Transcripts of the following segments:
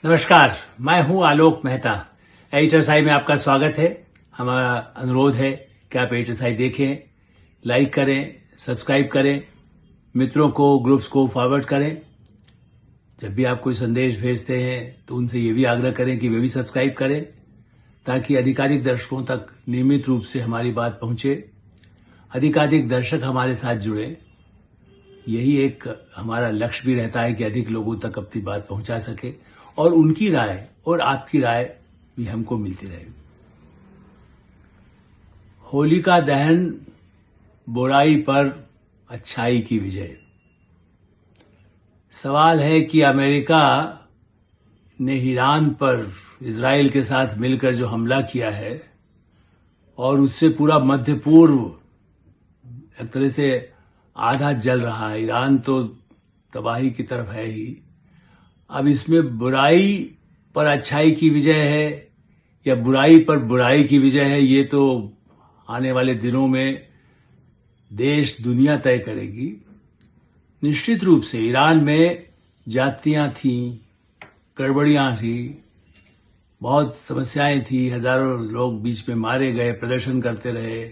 नमस्कार, मैं हूं आलोक मेहता। एचएसआई में आपका स्वागत है। हमारा अनुरोध है कि आप एचएसआई देखें, लाइक करें, सब्सक्राइब करें, मित्रों को, ग्रुप्स को फॉरवर्ड करें। जब भी आप कोई संदेश भेजते हैं तो उनसे ये भी आग्रह करें कि वे भी सब्सक्राइब करें, ताकि अधिकाधिक दर्शकों तक नियमित रूप से हमारी बात पहुंचे, अधिकाधिक दर्शक हमारे साथ जुड़े। यही एक हमारा लक्ष्य भी रहता है कि अधिक लोगों तक अपनी बात पहुंचा सके और उनकी राय और आपकी राय भी हमको मिलती रहे। होलिका दहन, बुराई पर अच्छाई की विजय। सवाल है कि अमेरिका ने ईरान पर इजराइल के साथ मिलकर जो हमला किया है और उससे पूरा मध्य पूर्व एक तरह से आधा जल रहा है। ईरान तो तबाही की तरफ है ही। अब इसमें बुराई पर अच्छाई की विजय है या बुराई पर बुराई की विजय है, ये तो आने वाले दिनों में देश दुनिया तय करेगी। निश्चित रूप से ईरान में जातियां थीं, गड़बड़ियां थी, बहुत समस्याएं थी, हजारों लोग बीच में मारे गए, प्रदर्शन करते रहे,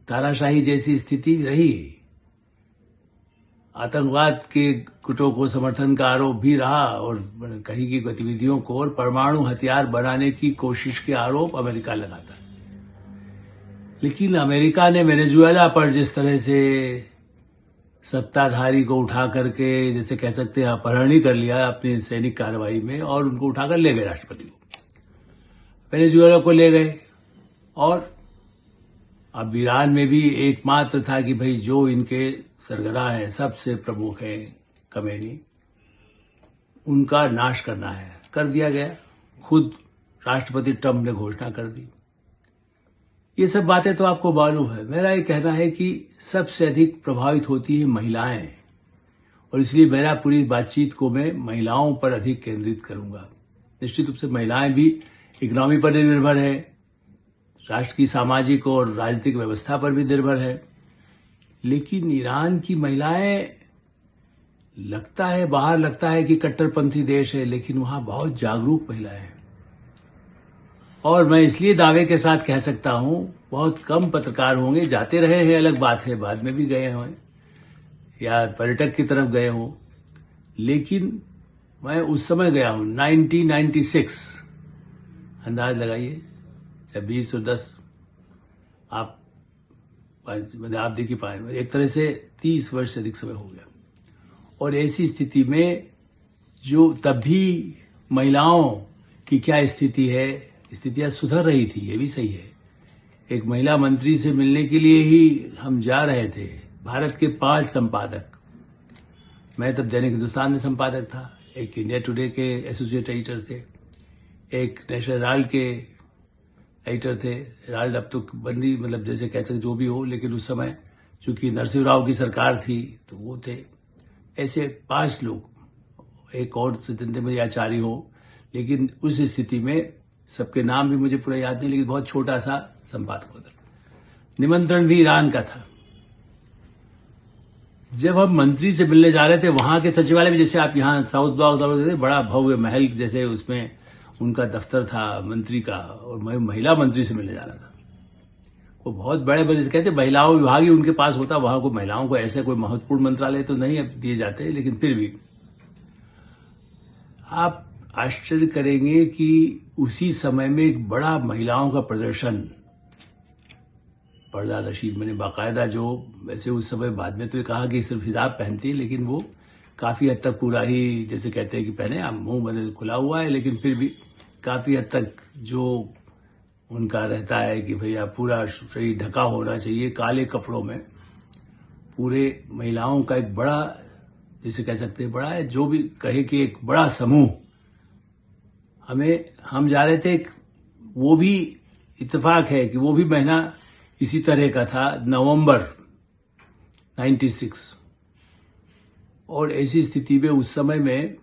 तानाशाही जैसी स्थिति रही। आतंकवाद के गुटों को समर्थन का आरोप भी रहा और कहीं की गतिविधियों को और परमाणु हथियार बनाने की कोशिश के आरोप अमेरिका लगाता। लेकिन अमेरिका ने वेनेजुएला पर जिस तरह से सत्ताधारी को उठा करके, जैसे कह सकते हैं, अपहरण ही कर लिया अपनी सैनिक कार्रवाई में और उनको उठाकर ले गए, राष्ट्रपति को वेनेजुएला को ले गए। और अब ईरान में भी एकमात्र था कि भाई जो इनके सरगना है, सबसे प्रमुख है खमेनी, उनका नाश करना है। कर दिया गया। खुद राष्ट्रपति ट्रंप ने घोषणा कर दी। ये सब बातें तो आपको मालूम है। मेरा ये कहना है कि सबसे अधिक प्रभावित होती है महिलाएं, और इसलिए मेरा पूरी बातचीत को मैं महिलाओं पर अधिक केंद्रित करूंगा। निश्चित रूप से महिलाएं भी इकोनॉमी पर निर्भर है, राष्ट्र की सामाजिक और राजनीतिक व्यवस्था पर भी निर्भर है। लेकिन ईरान की महिलाएं, बाहर लगता है कि कट्टरपंथी देश है, लेकिन वहां बहुत जागरूक महिलाएं हैं। और मैं इसलिए दावे के साथ कह सकता हूं, बहुत कम पत्रकार होंगे, जाते रहे हैं अलग बात है, बाद में भी गए हों या पर्यटक की तरफ गए हों, लेकिन मैं उस समय गया हूं 1996। अंदाज लगाइए, 20 और 10 आप देखिए पाए, एक तरह से 30 वर्ष से अधिक समय हो गया। और ऐसी स्थिति में जो तब भी महिलाओं की क्या स्थिति है, स्थितियां सुधर रही थी, ये भी सही है। एक महिला मंत्री से मिलने के लिए ही हम जा रहे थे। भारत के 5 संपादक, मैं तब दैनिक हिंदुस्तान में संपादक था, एक इंडिया टुडे के एसोसिएट एडिटर थे, एक नेशनल हेराल्ड के एडिटर थे। हेराल्ड अब तो बंदी, मतलब जैसे कह सकते जो भी हो, लेकिन उस समय चूंकि नरसिंह राव की सरकार थी तो वो थे। ऐसे 5 लोग, एक और स्वतंत्र में आचार्य हो, लेकिन उस स्थिति में सबके नाम भी मुझे पूरा याद नहीं, लेकिन बहुत छोटा सा संपादक होता। निमंत्रण भी ईरान का था। जब हम मंत्री से मिलने जा रहे थे, वहां के सचिवालय में, जैसे आप यहाँ साउथ ब्लॉक बड़ा भव्य महल जैसे उसमें उनका दफ्तर था मंत्री का, और मैं महिला मंत्री से मिलने जा रहा था। वो बहुत बड़े बड़े कहते महिलाओं विभाग ही उनके पास होता, वहां को महिलाओं को ऐसे कोई महत्वपूर्ण मंत्रालय तो नहीं दिए जाते, लेकिन फिर भी आप आश्चर्य करेंगे कि उसी समय में एक बड़ा महिलाओं का प्रदर्शन, पर्दा नशीब, मैंने बाकायदा, जो वैसे उस समय बाद में तो ये कहा कि सिर्फ हिजाब पहनती, लेकिन वो काफी हद तक पूरा ही, जैसे कहते हैं कि पहने, अब मुंह बंद खुला हुआ है, लेकिन फिर भी काफी हद तक जो उनका रहता है कि भैया पूरा शरीर ढका होना चाहिए, काले कपड़ों में पूरे महिलाओं का एक बड़ा, जैसे कह सकते हैं बड़ा है, जो भी कहे कि एक बड़ा समूह हम जा रहे थे। वो भी इत्तेफाक है कि वो भी महीना इसी तरह का था, नवंबर 96। और ऐसी स्थिति में उस समय में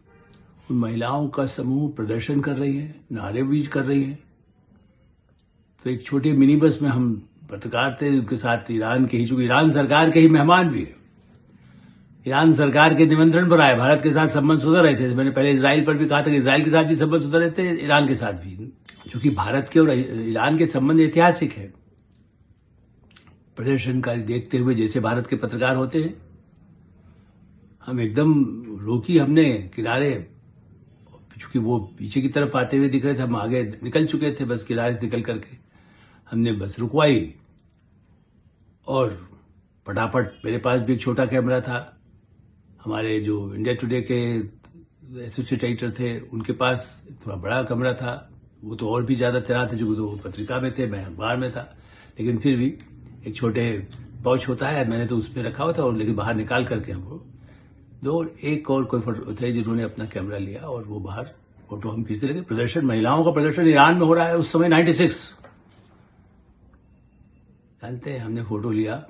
उन महिलाओं का समूह प्रदर्शन कर रही है, नारे भी कर रही है। तो एक छोटे मिनी बस में हम पत्रकार थे, उनके साथ ईरान के ही, जो ईरान सरकार के ही मेहमान भी है, ईरान सरकार के निमंत्रण पर आए, भारत के साथ संबंध सुधर रहे थे। मैंने पहले इजराइल पर भी कहा था कि इजराइल के साथ भी संबंध सुधर रहे थे, ईरान के साथ भी, क्योंकि भारत के और ईरान के संबंध ऐतिहासिक है। प्रदर्शनकारी देखते हुए जैसे भारत के पत्रकार होते हैं, हम एकदम रोकी हमने किनारे, क्योंकि वो पीछे की तरफ आते हुए दिख रहे थे, हम आगे निकल चुके थे, बस किनारे से निकल करके हमने बस रुकवाई और फटाफट, मेरे पास भी एक छोटा कैमरा था, हमारे जो इंडिया टुडे के एसोसिएट एडिटर थे उनके पास थोड़ा बड़ा कैमरा था, वो तो और भी ज्यादा तैनात थे, जो पत्रिका में थे, मैं अखबार में था, लेकिन फिर भी एक छोटे पाउच होता है, मैंने तो उसमें रखा हुआ था, और लेकिन बाहर निकाल करके हमको एक और कोई फोटो थे जिन्होंने अपना कैमरा लिया और वो बाहर फोटो हम खींचते लगे। प्रदर्शन, महिलाओं का प्रदर्शन ईरान में हो रहा है उस समय 96, जानते हैं, हमने फोटो लिया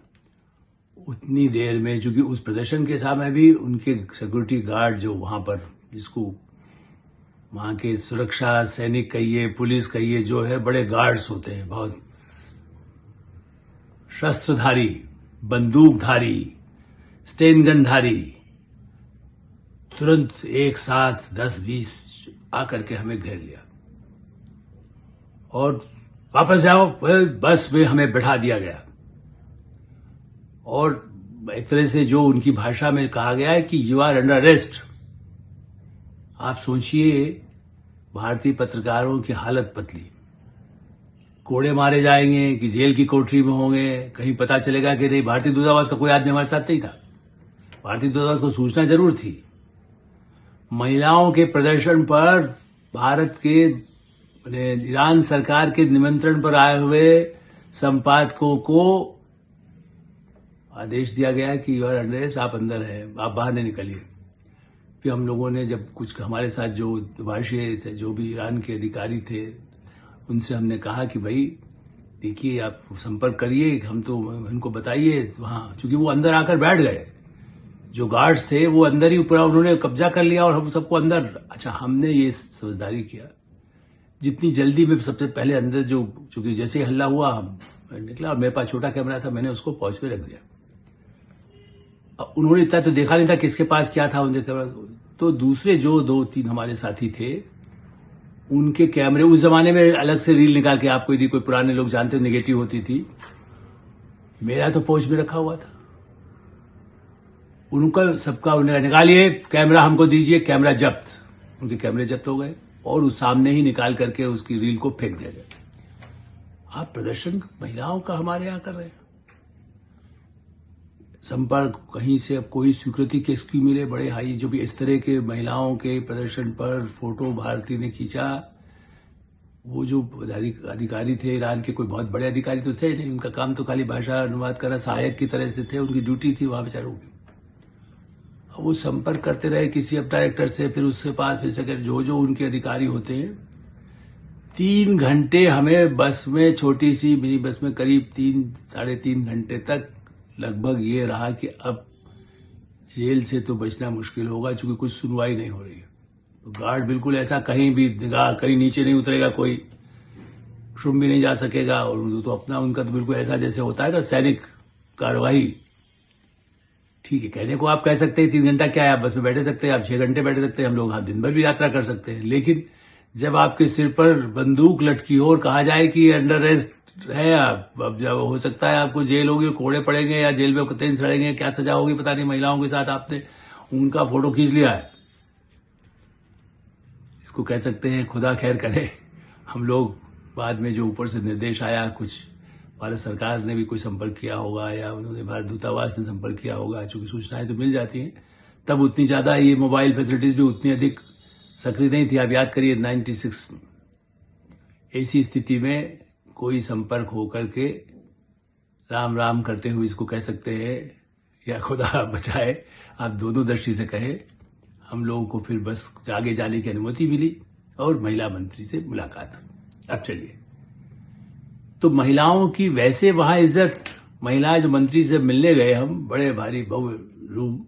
उतनी देर में, क्योंकि उस प्रदर्शन के समय भी उनके सिक्योरिटी गार्ड जो वहां पर, जिसको वहां के सुरक्षा सैनिक कहिए, पुलिस कहिए, जो है बड़े गार्ड्स होते हैं, बहुत शस्त्रधारी, बंदूकधारी, स्टेन गनधारी, तुरंत एक साथ 10-20 आकर के हमें घेर लिया और वापस जाओ, बस में हमें बैठा दिया गया। और एक तरह से जो उनकी भाषा में कहा गया है कि यू आर अंडर अरेस्ट। आप सोचिए भारतीय पत्रकारों की हालत पतली, कोड़े मारे जाएंगे कि जेल की कोठरी में होंगे, कहीं पता चलेगा कि नहीं। भारतीय दूतावास का कोई आदमी हमारे साथ नहीं था, भारतीय दूतावास को सूचना जरूर थी। महिलाओं के प्रदर्शन पर भारत के ईरान सरकार के निमंत्रण पर आए हुए संपादकों को आदेश दिया गया कि यू आर अंडर अरेस्ट, आप अंदर हैं, आप बाहर नहीं निकलिए। फिर हम लोगों ने जब कुछ हमारे साथ जो भाषी थे, जो भी ईरान के अधिकारी थे, उनसे हमने कहा कि भाई देखिए, आप संपर्क करिए, हम तो इनको बताइए वहां, क्योंकि वो अंदर आकर बैठ गए, जो गार्ड्स थे वो अंदर ही पूरा उन्होंने कब्जा कर लिया और हम सबको अंदर। अच्छा, हमने ये समझदारी किया, जितनी जल्दी में सबसे पहले अंदर जो, चूंकि जैसे ही हल्ला हुआ हम निकला, और मेरे पास छोटा कैमरा था, मैंने उसको पॉच पे रख दिया। अब उन्होंने इतना तो देखा नहीं था किसके पास क्या था उनके कैमरा, तो दूसरे जो 2-3 हमारे साथी थे, उनके कैमरे, उस जमाने में अलग से रील निकाल के, आपको यदि कोई पुराने लोग जानते हो, नेगेटिव होती थी, मेरा तो पॉच में रखा हुआ था, उनका सबका उन्हें निकालिए कैमरा, हमको दीजिए, कैमरा जब्त, उनके कैमरे जब्त हो गए और उस सामने ही निकाल करके उसकी रील को फेंक दिया गया। आप प्रदर्शन महिलाओं का हमारे यहां कर रहे हैं, संपर्क कहीं से अब कोई स्वीकृति किसकी मिले, बड़े हाई, जो भी इस तरह के महिलाओं के प्रदर्शन पर फोटो भारती ने खींचा, वो जो अधिकारी थे ईरान के, कोई बहुत बड़े अधिकारी तो थे नहीं, उनका काम तो खाली भाषा अनुवाद करना, सहायक की तरह से थे, उनकी ड्यूटी थी वहां बेचारों की। वो संपर्क करते रहे किसी अब डायरेक्टर से, फिर उसके पास, फिर सेक्रेटरी, जो उनके अधिकारी होते हैं। 3 घंटे हमें बस में, छोटी सी मिनी बस में, करीब 3-3.5 घंटे तक लगभग ये रहा कि अब जेल से तो बचना मुश्किल होगा, क्योंकि कुछ सुनवाई नहीं हो रही है। तो गार्ड बिल्कुल ऐसा, कहीं भी निगाह, कहीं नीचे नहीं उतरेगा, कोई शुम भी नहीं जा सकेगा, और तो अपना उनका तो बिल्कुल ऐसा जैसे होता है ना सैनिक कार्रवाई। ठीक है, कहने को आप कह सकते हैं 3 घंटा क्या है, आप बस में बैठे सकते हैं, आप 6 घंटे बैठे सकते हैं, हम लोग दिन भर भी यात्रा कर सकते हैं, लेकिन जब आपके सिर पर बंदूक लटकी हो और कहा जाए कि अंडर अरेस्ट है आप, अब जब हो सकता है आपको जेल होगी, कोड़े पड़ेंगे या जेल में कतई सड़ेंगे, क्या सजा होगी पता नहीं, महिलाओं के साथ आपने उनका फोटो खींच लिया है, इसको कह सकते हैं खुदा खैर करे। हम लोग बाद में जो ऊपर से निर्देश आया, कुछ भारत सरकार ने भी कोई संपर्क किया होगा या उन्होंने भारत दूतावास ने संपर्क किया होगा, चूंकि सूचनाएं तो मिल जाती हैं, तब उतनी ज्यादा ये मोबाइल फैसिलिटीज भी उतनी अधिक सक्रिय नहीं थी। आप याद करिए 96 में ऐसी स्थिति में कोई संपर्क होकर के राम राम करते हुए, इसको कह सकते हैं, या खुदा बचाए, आप दोनों दृष्टि से कहे, हम लोगों को फिर बस आगे जाने की अनुमति मिली और महिला मंत्री से मुलाकात। अब चलिए, तो महिलाओं की वैसे वहां इज्जत, महिलाएं जो मंत्री से मिलने गए हम, बड़े भारी भव्य रूम,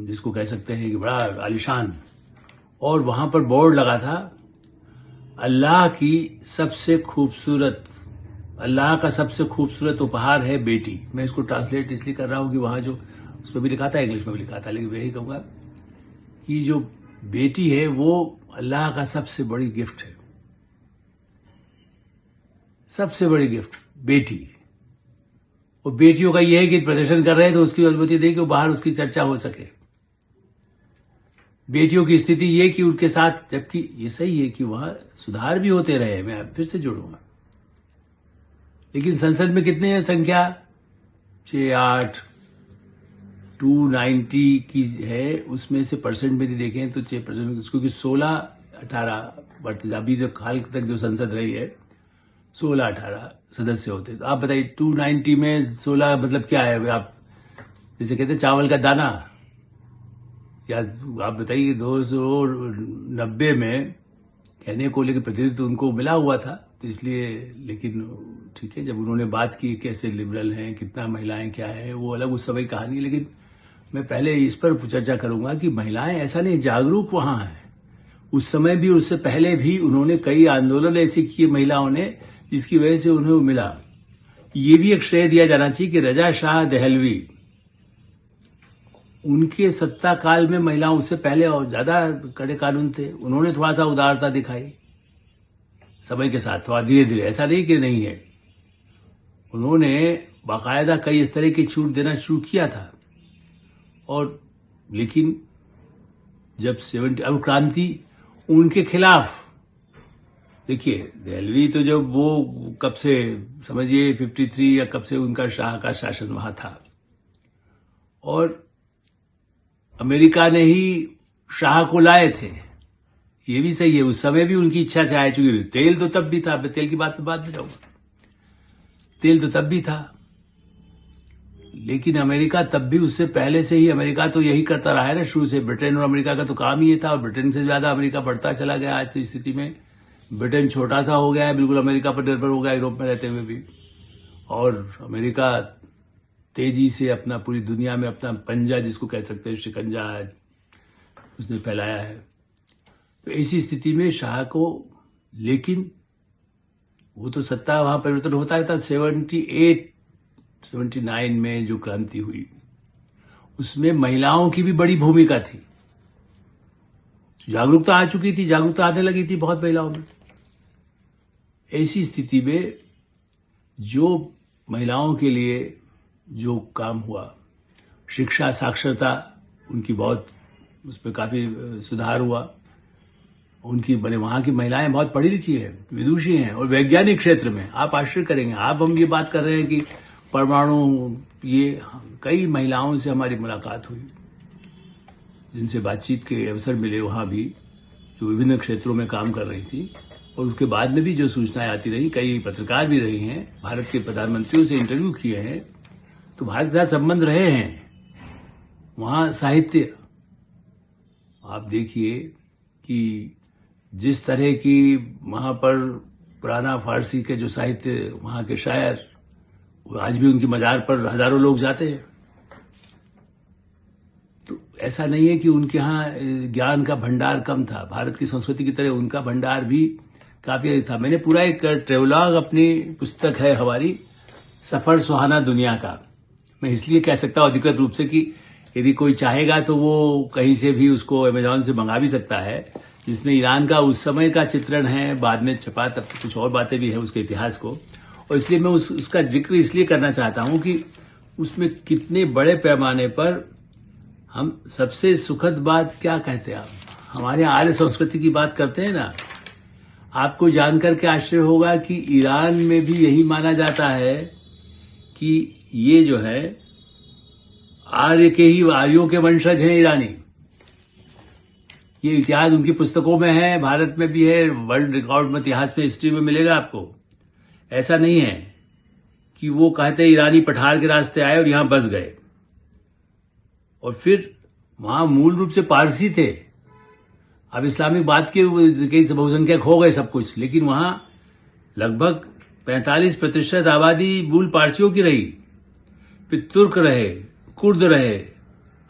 जिसको कह सकते हैं कि बड़ा आलिशान, और वहां पर बोर्ड लगा था, अल्लाह की सबसे खूबसूरत, अल्लाह का सबसे खूबसूरत उपहार है बेटी। मैं इसको ट्रांसलेट इसलिए कर रहा हूं कि वहां जो उसमें भी लिखा था, इंग्लिश में भी लिखा था, लेकिन मैं यही कहूंगा कि जो बेटी है वो अल्लाह का सबसे बड़ी गिफ्ट है, सबसे बड़ी गिफ्ट बेटी। और बेटियों का यह है कि प्रदर्शन कर रहे हैं तो उसकी अनुमति दें कि वो बाहर उसकी चर्चा हो सके। बेटियों की स्थिति ये कि उनके साथ, जबकि ये सही है कि वहां सुधार भी होते रहे, मैं फिर से जोड़ूंगा, लेकिन संसद में कितने हैं संख्या? 6-8, 290 की है, उसमें से परसेंट में देखें तो 6%, क्योंकि 16-18 बढ़ते, अभी जो हाल तक जो संसद रही है 16-18 सदस्य होते। तो आप बताइए 290 में 16 मतलब क्या है? आप जैसे कहते हैं चावल का दाना, या आप बताइए 290 में कहने को, लेकिन प्रतिनिधित्व उनको मिला हुआ था, तो इसलिए, लेकिन ठीक है, जब उन्होंने बात की कैसे लिबरल हैं, कितना महिलाएं क्या है, वो अलग उस समय कहानी। लेकिन मैं पहले इस पर चर्चा करूंगा कि महिलाएं ऐसा नहीं, जागरूक वहां है। उस समय भी, उससे पहले भी उन्होंने कई आंदोलन ऐसे किए महिलाओं ने, जिसकी वजह से उन्हें मिला। ये भी एक श्रेय दिया जाना चाहिए कि रजा शाह दहलवी, उनके सत्ता काल में महिलाओं उससे पहले और ज्यादा कड़े कानून थे, उन्होंने थोड़ा सा उदारता दिखाई समय के साथ, थोड़ा धीरे धीरे, ऐसा नहीं कि नहीं है। उन्होंने बाकायदा कई इस तरह की छूट देना शुरू किया था। और लेकिन जब 70 क्रांति उनके खिलाफ, देखिए दहलवी तो जब वो कब से समझिए 53 या कब से उनका शाह का शासन वहां था, और अमेरिका ने ही शाह को लाए थे, ये भी सही है। उस समय भी उनकी इच्छा चाहे चुकी, तेल तो तब भी था, मैं तेल की बात पे बाद में जाऊंगा, तेल तो तब भी था, लेकिन अमेरिका तब भी, उससे पहले से ही अमेरिका तो यही करता रहा है ना शुरू से। ब्रिटेन और अमेरिका का तो काम ही ये था, और ब्रिटेन से ज्यादा अमेरिका बढ़ता चला गया। आज की स्थिति में ब्रिटेन छोटा सा हो गया है, बिल्कुल अमेरिका पर निर्भर हो गया यूरोप में रहते हुए भी, और अमेरिका तेजी से अपना पूरी दुनिया में अपना पंजा, जिसको कह सकते हैं शिकंजा, उसने फैलाया है। तो ऐसी स्थिति में शाह को, लेकिन वो तो सत्ता वहां परिवर्तन होता रहता। 79 में जो क्रांति हुई उसमें महिलाओं की भी बड़ी भूमिका थी, जागरूकता आ चुकी थी, जागरूकता आने लगी थी बहुत महिलाओं में। ऐसी स्थिति में जो महिलाओं के लिए जो काम हुआ, शिक्षा साक्षरता उनकी बहुत, उसमें काफी सुधार हुआ। उनकी बने, वहां की महिलाएं बहुत पढ़ी लिखी है, विदुषी हैं, और वैज्ञानिक क्षेत्र में आप आश्चर्य करेंगे। आप, हम ये बात कर रहे हैं कि परमाणु, ये कई महिलाओं से हमारी मुलाकात हुई, जिनसे बातचीत के अवसर मिले वहां भी, जो विभिन्न क्षेत्रों में काम कर रही थी। और उसके बाद में भी जो सूचनाएं आती रही, कई पत्रकार भी रही हैं, भारत के प्रधानमंत्रियों से इंटरव्यू किए हैं, तो भारत के साथ संबंध रहे हैं। वहां साहित्य आप देखिए कि जिस तरह की वहां पर पुराना फारसी के जो साहित्य, वहां के शायर, आज भी उनकी मजार पर हजारों लोग जाते हैं। तो ऐसा नहीं है कि उनके यहाँ ज्ञान का भंडार कम था, भारत की संस्कृति की तरह उनका भंडार भी काफी अधिक था। मैंने पूरा एक ट्रेवलॉग, अपनी पुस्तक है हमारी, सफर सुहाना दुनिया का, मैं इसलिए कह सकता हूं अधिकृत रूप से कि यदि कोई चाहेगा तो वो कहीं से भी उसको अमेजॉन से मंगा भी सकता है, जिसमें ईरान का उस समय का चित्रण है, बाद में छपा, तब कुछ और बातें भी है उसके इतिहास को। और इसलिए मैं उसका जिक्र इसलिए करना चाहता हूं कि उसमें कितने बड़े पैमाने पर हम, सबसे सुखद बात क्या कहते हैं, आप हमारे आर्य संस्कृति की बात करते हैं ना, आपको जानकर के आश्चर्य होगा कि ईरान में भी यही माना जाता है कि ये जो है आर्य के ही, आर्यों के वंशज हैं ईरानी। ये इतिहास उनकी पुस्तकों में है, भारत में भी है, वर्ल्ड रिकॉर्ड में, इतिहास में, हिस्ट्री में मिलेगा आपको। ऐसा नहीं है कि वो कहते ईरानी पठार के रास्ते आए और यहां बस गए, और फिर वहां मूल रूप से पारसी थे। अब इस्लामिक बात के कई बहुसंख्यक हो गए सब कुछ, लेकिन वहां लगभग 45% आबादी मूल पारसियों की रही, फिर तुर्क रहे, कुर्द रहे,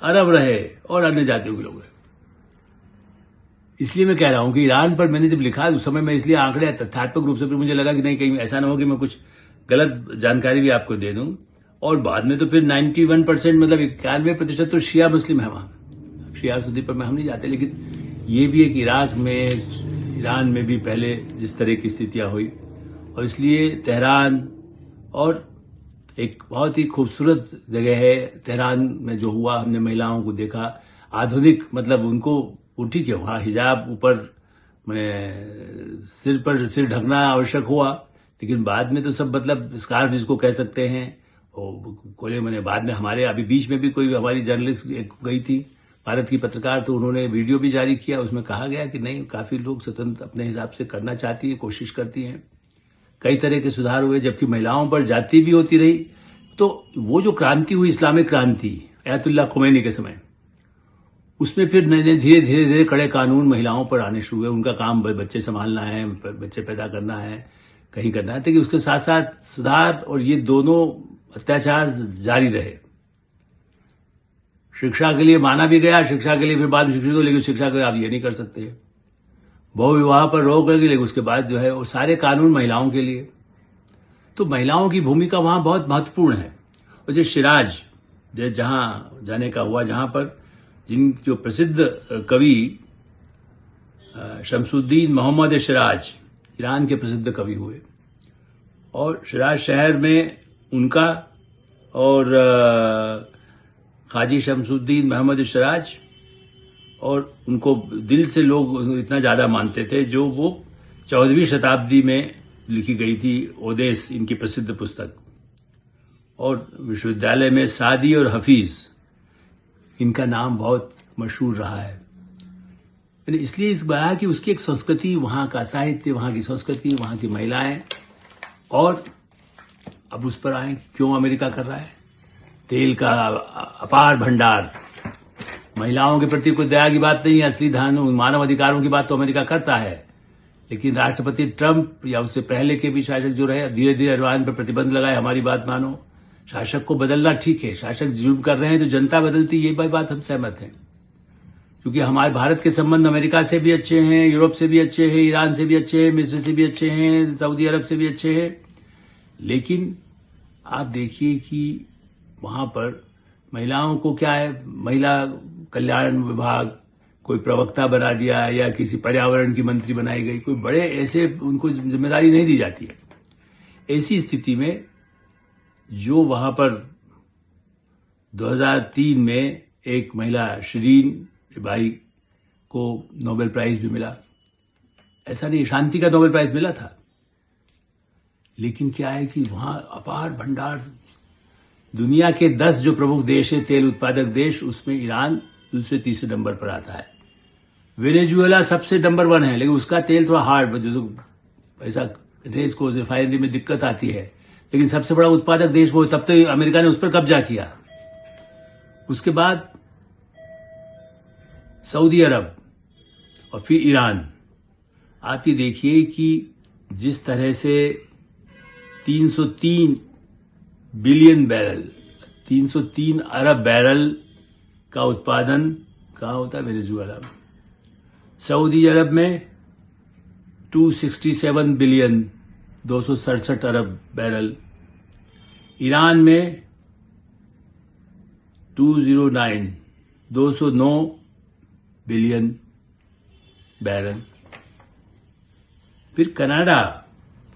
अरब रहे, और अन्य जातियों के लोग रहे। इसलिए मैं कह रहा हूं कि ईरान पर मैंने जब लिखा उस समय, मैं इसलिए आंकड़े तथ्यात्मक रूप से, फिर मुझे लगा कि नहीं, कहीं ऐसा ना हो कि मैं कुछ गलत जानकारी भी आपको दे दूं। और बाद में तो फिर 91% मतलब 91% तो शिया मुस्लिम है वहां। शिया सुन्नी पर में हम नहीं जाते, लेकिन ये भी एक इराक में, ईरान में भी पहले जिस तरह की स्थितियां हुई, और इसलिए तेहरान, और एक बहुत ही खूबसूरत जगह है तेहरान में जो हुआ, हमने महिलाओं को देखा आधुनिक, मतलब उनको ठीक है वहां हिजाब ऊपर मैंने सिर ढकना आवश्यक हुआ, लेकिन बाद में तो सब मतलब स्कार्फ जिसको कह सकते हैं, और खोले मैंने बाद में हमारे अभी बीच में भी कोई हमारी जर्नलिस्ट गई थी भारत की पत्रकार, तो उन्होंने वीडियो भी जारी किया, उसमें कहा गया कि नहीं, काफी लोग स्वतंत्र अपने हिसाब से करना चाहती है, कोशिश करती हैं, कई तरह के सुधार हुए, जबकि महिलाओं पर जाति भी होती रही। तो वो जो क्रांति हुई, इस्लामिक क्रांति अयतुल्लाह खुमैनी के समय, उसमें फिर धीरे धीरे कड़े कानून महिलाओं पर आने शुरू हुए। उनका काम बच्चे संभालना है, बच्चे पैदा करना है, कहीं करना है, लेकिन उसके साथ साथ सुधार और ये दोनों अत्याचार जारी रहे। शिक्षा के लिए माना भी गया, शिक्षा के लिए फिर बाद में शिक्षित हो, लेकिन शिक्षा के आप ये नहीं कर सकते। बहुविवाह पर रोक लगी, लेकिन उसके बाद जो है वो सारे कानून महिलाओं के लिए। तो महिलाओं की भूमिका वहां बहुत महत्वपूर्ण है। और जो शिराज जहां जाने का हुआ, जहां पर जो प्रसिद्ध कवि शमसुद्दीन मोहम्मद शिराज ईरान के प्रसिद्ध कवि हुए, और शिराज शहर में उनका और खाजी शमसुद्दीन मोहम्मद शिराज, और उनको दिल से लोग इतना ज्यादा मानते थे, जो वो 14वीं शताब्दी में लिखी गई थी ओदेस, इनकी प्रसिद्ध पुस्तक, और विश्वविद्यालय में सादी और हफीज, इनका नाम बहुत मशहूर रहा है। इसलिए इस बात कि उसकी एक संस्कृति, वहां का साहित्य, वहां की संस्कृति, वहां की महिलाएं, और अब उस पर आए क्यों अमेरिका कर रहा है। तेल का अपार भंडार, महिलाओं के प्रति कोई दया की बात नहीं है, असली मानव अधिकारों की बात तो अमेरिका करता है, लेकिन राष्ट्रपति ट्रंप या उससे पहले के भी शासक जो रहे, धीरे धीरे ईरान पर प्रतिबंध लगाए। हमारी बात मानो, शासक को बदलना ठीक है, शासक जुल्म कर रहे हैं तो जनता बदलती, ये बात हम सहमत हैं, क्योंकि हमारे भारत के संबंध अमेरिका से भी अच्छे हैं, यूरोप से भी अच्छे हैं, ईरान से भी अच्छे हैं, मिस्र से भी अच्छे हैं, सऊदी अरब से भी अच्छे हैं। लेकिन आप देखिए कि वहां पर महिलाओं को क्या है, महिला कल्याण विभाग कोई प्रवक्ता बना दिया, या किसी पर्यावरण की मंत्री बनाई गई, कोई बड़े ऐसे उनको जिम्मेदारी नहीं दी जाती है। ऐसी स्थिति में जो वहां पर 2003 में एक महिला शिरीन बाई को नोबेल प्राइज भी मिला, ऐसा नहीं, शांति का नोबेल प्राइज मिला था, लेकिन क्या है कि वहां अपार भंडार, दुनिया के 10 जो प्रमुख देश है तेल उत्पादक देश, उसमें ईरान दूसरे तीसरे नंबर पर आता है। वेनेजुएला सबसे नंबर 1 है, लेकिन उसका तेल थोड़ा हार्ड, जो ऐसा इसको रिफाइनरी में दिक्कत आती है, लेकिन सबसे बड़ा उत्पादक देश वो, तब तो अमेरिका ने उस पर कब्जा किया। उसके बाद सऊदी अरब और फिर ईरान। आप ये देखिए कि जिस तरह से 303 बिलियन बैरल, 303 अरब बैरल का उत्पादन कहाँ होता है, वेनेजुएला में। सऊदी अरब में 267 बिलियन, 267 अरब बैरल। ईरान में 209 बिलियन बैरल। फिर कनाडा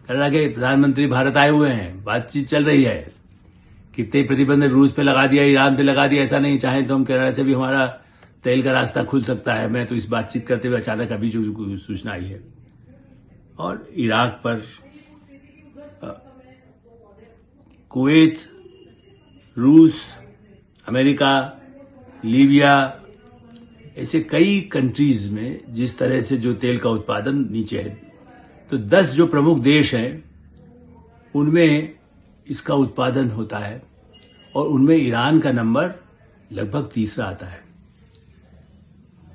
के प्रधानमंत्री भारत आए हुए हैं, बातचीत चल रही है, कितने प्रतिबंध रूस पे लगा दिया, ईरान पे लगा दिया, ऐसा नहीं, चाहे तो हम कनाडा से भी हमारा तेल का रास्ता खुल सकता है। मैं तो इस बातचीत करते हुए अचानक अभी जो सूचना आई है। और इराक पर, कुवैत, रूस, अमेरिका, लीबिया, ऐसे कई कंट्रीज में जिस तरह से जो तेल का उत्पादन नीचे है, तो 10 जो प्रमुख देश हैं उनमें इसका उत्पादन होता है, और उनमें ईरान का नंबर लगभग तीसरा आता है।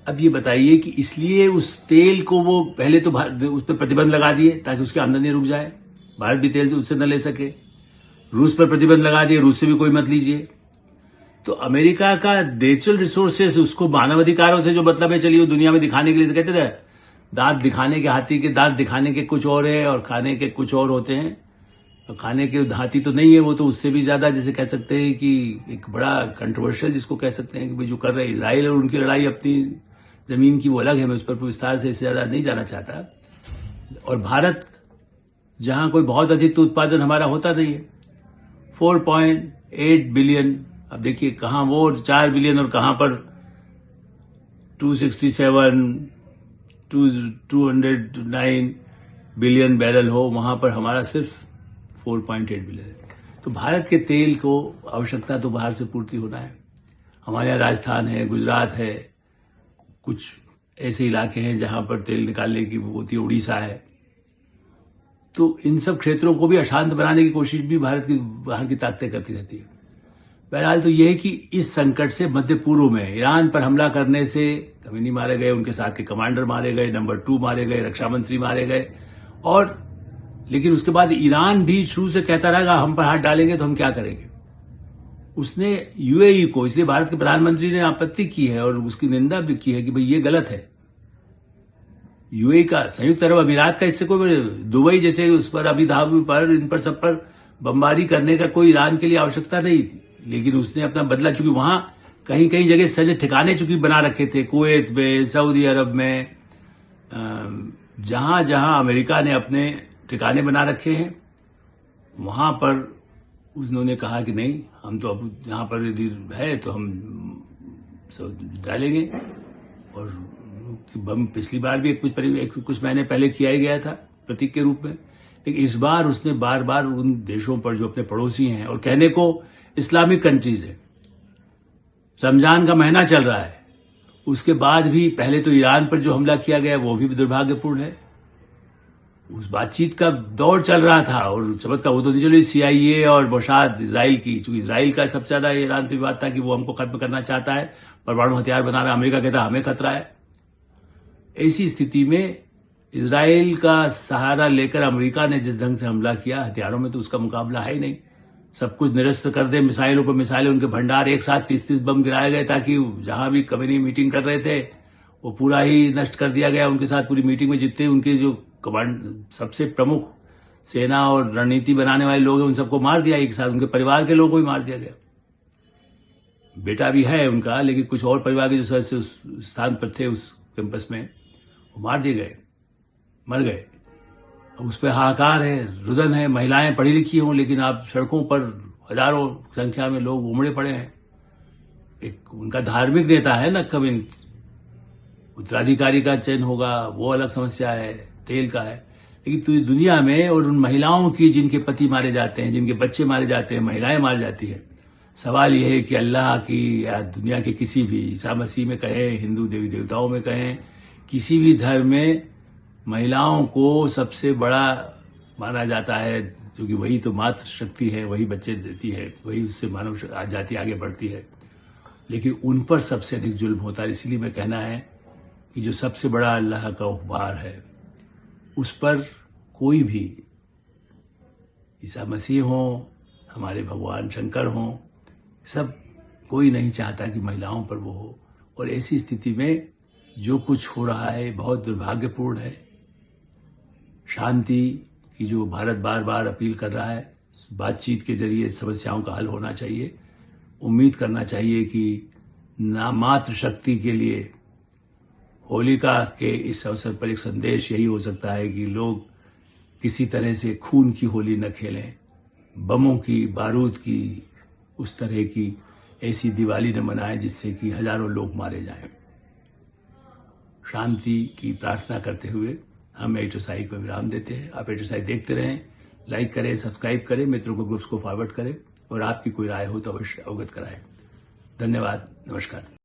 अब ये बताइए कि इसलिए उस तेल को वो पहले तो उस पर प्रतिबंध लगा दिए ताकि उसकी आमदनी रुक जाए, भारत भी तेल उससे न ले सके। रूस पर प्रतिबंध लगा दिए, रूस से भी कोई मत लीजिए। तो अमेरिका का नेचुरल रिसोर्सेस, उसको मानवाधिकारों से जो मतलब है, चलिए वो दुनिया में दिखाने के लिए कहते थे, दांत दिखाने के, हाथी के दांत दिखाने के कुछ और है और खाने के कुछ और होते हैं। खाने के धाती तो नहीं है, वो तो उससे भी ज्यादा जैसे कह सकते हैं कि एक बड़ा कंट्रोवर्शियल जिसको कह सकते हैं कि भाई जो कर रहे हैं इजराइल और उनकी लड़ाई अपनी जमीन की वो अलग है, मैं उस पर विस्तार से इससे ज्यादा नहीं जाना चाहता। और भारत जहां कोई बहुत अधिक तो उत्पादन हमारा होता नहीं है, 4.8 बिलियन, अब देखिए कहां वो 4 बिलियन और कहां पर 267 209 बिलियन बैरल हो, वहां पर हमारा सिर्फ 4.8 बिलियन है। तो भारत के तेल को आवश्यकता तो बाहर से पूर्ति होना है। हमारे यहाँ राजस्थान है, गुजरात है, कुछ ऐसे इलाके हैं जहां पर तेल निकालने की वो होती है, उड़ीसा है। तो इन सब क्षेत्रों को भी अशांत बनाने की कोशिश भी भारत की बाहर की ताकतें करती रहती है। बहरहाल तो यह है कि इस संकट से मध्य पूर्व में ईरान पर हमला करने से खमेनी मारे गए, उनके साथ के कमांडर मारे गए, नंबर 2 मारे गए, रक्षा मंत्री मारे गए, और लेकिन उसके बाद ईरान भी शुरू से कहता रहेगा हम पर हाथ डालेंगे तो हम क्या करेंगे। उसने यूएई को, इसलिए भारत के प्रधानमंत्री ने आपत्ति की है और उसकी निंदा भी की है कि भाई ये गलत है। यूएई का, संयुक्त अरब अमीरात का, इससे कोई, दुबई जैसे उस पर, अभी धाबी पर, इन पर सब पर बमबारी करने का कोई ईरान के लिए आवश्यकता नहीं थी, लेकिन उसने अपना बदला, चूंकि वहां कहीं कहीं जगह सैन्य ठिकाने चूंकि बना रखे थे, कुवैत में, सऊदी अरब में, जहां जहां अमेरिका ने अपने ठिकाने बना रखे हैं, वहां पर उन्होंने कहा कि नहीं, हम तो अब यहां पर यदि है तो हम डालेंगे। और बम पिछली बार भी कुछ महीने पहले किया ही गया था प्रतीक के रूप में, लेकिन इस बार उसने बार बार उन देशों पर जो अपने पड़ोसी हैं, और कहने को इस्लामिक कंट्रीज है, रमजान का महीना चल रहा है, उसके बाद भी पहले तो ईरान पर जो हमला किया गया वो भी दुर्भाग्यपूर्ण है। उस बातचीत का दौर चल रहा था और सबक का वो तो चलो CIA और मोसाद इजराइल की, चूंकि इजराइल का सबसे ज्यादा ईरान से विवाद था कि वो हमको खत्म करना चाहता है, परमाणु हथियार बना रहा, अमेरिका कहता हमें खतरा है। ऐसी स्थिति में इजराइल का सहारा लेकर अमेरिका ने जिस ढंग से हमला किया, हथियारों में तो उसका मुकाबला है ही नहीं, सब कुछ निरस्त कर दे, मिसाइलों पर मिसाइलें, उनके भंडार, एक साथ 30-30 बम गिराए गए ताकि जहां भी कम्युनी मीटिंग कर रहे थे वो पूरा ही नष्ट कर दिया गया। उनके साथ पूरी मीटिंग में जितने उनके जो कमांड, सबसे प्रमुख सेना और रणनीति बनाने वाले लोग हैं, उन सबको मार दिया एक साथ, उनके परिवार के लोगों को भी मार दिया गया। बेटा भी है उनका, लेकिन कुछ और परिवार के जो सदस्य उस स्थान पर थे, उस कैंपस में, वो मार दिए गए, मर गए। उस पर हाहाकार है, रुदन है, महिलाएं पढ़ी लिखी हों, लेकिन आप सड़कों पर हजारों संख्या में लोग उमड़े पड़े हैं। एक उनका धार्मिक नेता है ना, कभी उत्तराधिकारी का चयन होगा, वो अलग समस्या है, तेल का है, लेकिन तो दुनिया में, और उन महिलाओं की जिनके पति मारे जाते हैं, जिनके बच्चे मारे जाते हैं, महिलाएं मारी जाती है, सवाल यह है कि अल्लाह की या दुनिया के किसी भी, ईसा मसीह में कहें, हिंदू देवी देवताओं में कहें, किसी भी धर्म में महिलाओं को सबसे बड़ा माना जाता है, क्योंकि वही तो मातृ शक्ति है, वही बच्चे देती है, वही उससे मानव जाति आगे बढ़ती है, लेकिन उन पर सबसे अधिक जुल्म होता है। इसीलिए मैं कहना है कि जो सबसे बड़ा अल्लाह का उपहार है, उस पर कोई भी, ईसा मसीह हो, हमारे भगवान शंकर हो, सब कोई नहीं चाहता कि महिलाओं पर वो हो। और ऐसी स्थिति में जो कुछ हो रहा है बहुत दुर्भाग्यपूर्ण है। शांति की जो भारत बार बार अपील कर रहा है, बातचीत के जरिए समस्याओं का हल होना चाहिए। उम्मीद करना चाहिए कि नामात्र शक्ति के लिए होलिका के इस अवसर पर एक संदेश यही हो सकता है कि लोग किसी तरह से खून की होली न खेलें, बमों की, बारूद की, उस तरह की ऐसी दिवाली न मनाएं जिससे कि हजारों लोग मारे जाएं। शांति की प्रार्थना करते हुए हम एटोसाई को विराम देते हैं। आप एटोसाई देखते रहें, लाइक करें, सब्सक्राइब करें, मित्रों को, ग्रुप्स को फॉरवर्ड करें, और आपकी कोई राय हो तो अवश्य अवगत कराएं। धन्यवाद, नमस्कार।